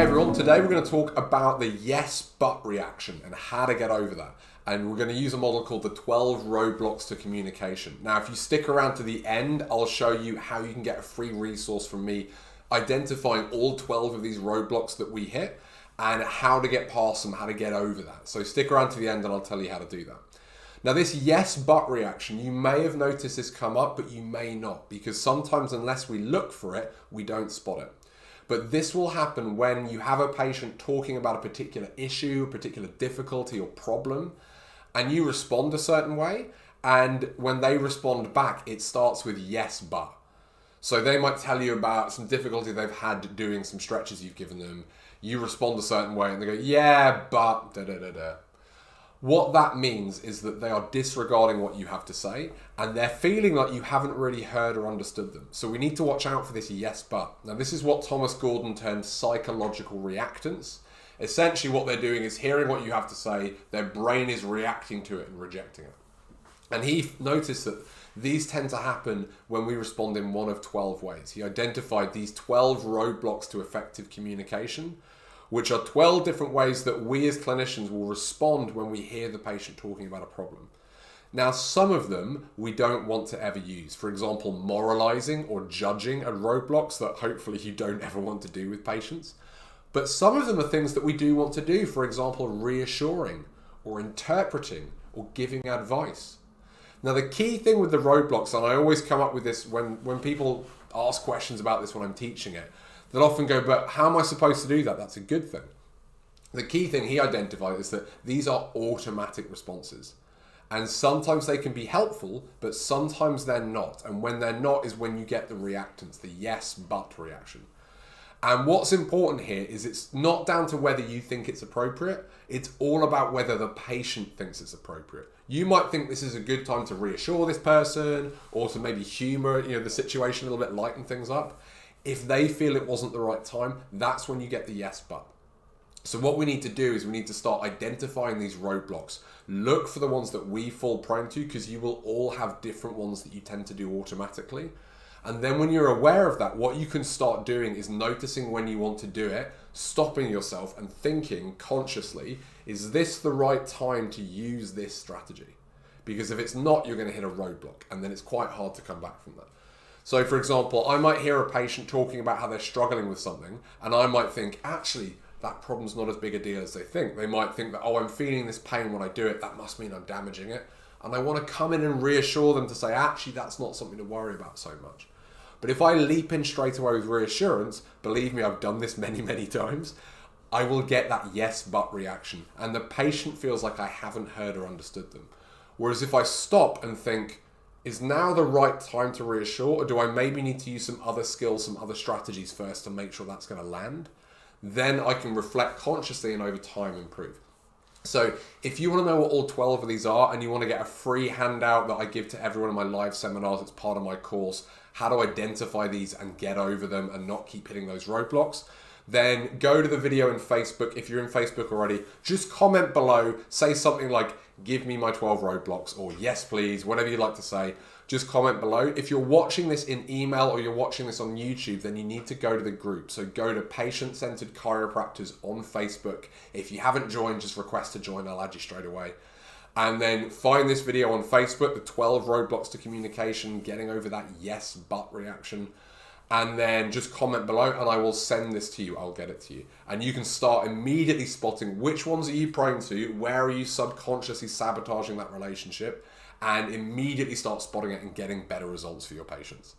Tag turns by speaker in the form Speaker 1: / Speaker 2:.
Speaker 1: everyone, today we're going to talk about the yes but reaction and how to get over that. And we're going to use a model called the 12 roadblocks to communication. Now, if you stick around to the end, I'll show you how you can get a free resource from me identifying all 12 of these roadblocks that we hit and how to get past them, how to get over that. So stick around to the end and I'll tell you how to do that. Now, this yes but reaction, you may have noticed this come up, but you may not, because sometimes unless we look for it, we don't spot it. But this will happen when you have a patient talking about a particular issue, a particular difficulty or problem, and you respond a certain way. And when they respond back, it starts with yes, but. So they might tell you about some difficulty they've had doing some stretches you've given them. You respond a certain way and they go, yeah, but da da da da. What that means is that they are disregarding what you have to say and they're feeling like you haven't really heard or understood them. So we need to watch out for this yes but. Now this is what Thomas Gordon termed psychological reactance. Essentially what they're doing is hearing what you have to say, their brain is reacting to it and rejecting it. And he noticed that these tend to happen when we respond in one of 12 ways. He identified these 12 roadblocks to effective communication, which are 12 different ways that we as clinicians will respond when we hear the patient talking about a problem. Now, some of them we don't want to ever use. For example, moralizing or judging are roadblocks that hopefully you don't ever want to do with patients. But some of them are things that we do want to do. For example, reassuring or interpreting or giving advice. Now, the key thing with the roadblocks, and I always come up with this when people ask questions about this when I'm teaching it, they'll often go, but how am I supposed to do that? That's a good thing. The key thing he identified is that these are automatic responses. And sometimes they can be helpful, but sometimes they're not. And when they're not is when you get the reactance, the yes, but reaction. And what's important here is it's not down to whether you think it's appropriate. It's all about whether the patient thinks it's appropriate. You might think this is a good time to reassure this person or to maybe humor, the situation a little bit, lighten things up. If they feel it wasn't the right time, that's when you get the yes but. So what we need to do is we need to start identifying these roadblocks. Look for the ones that we fall prone to, because you will all have different ones that you tend to do automatically. And then when you're aware of that, what you can start doing is noticing when you want to do it, stopping yourself and thinking consciously, is this the right time to use this strategy? Because if it's not, you're going to hit a roadblock and then it's quite hard to come back from that. So for example, I might hear a patient talking about how they're struggling with something and I might think, actually, that problem's not as big a deal as they think. They might think that, oh, I'm feeling this pain when I do it. That must mean I'm damaging it. And I want to come in and reassure them to say, actually, that's not something to worry about so much. But if I leap in straight away with reassurance, believe me, I've done this many, many times, I will get that yes, but reaction. And the patient feels like I haven't heard or understood them. Whereas if I stop and think, is now the right time to reassure, or do I maybe need to use some other skills, some other strategies first to make sure that's going to land? Then I can reflect consciously and over time improve. So if you want to know what all 12 of these are and you want to get a free handout that I give to everyone in my live seminars, it's part of my course, how to identify these and get over them and not keep hitting those roadblocks, then go to the video in Facebook. If you're in Facebook already, just comment below, say something like, give me my 12 roadblocks, or yes please, whatever you'd like to say, just comment below. If you're watching this in email or you're watching this on YouTube, then you need to go to the group. So go to Patient-Centered Chiropractors on Facebook. If you haven't joined, just request to join, I'll add you straight away. And then find this video on Facebook, the 12 roadblocks to communication, getting over that yes but reaction. And then just comment below and I will send this to you. I'll get it to you. And you can start immediately spotting which ones are you prone to, where are you subconsciously sabotaging that relationship, and immediately start spotting it and getting better results for your patients.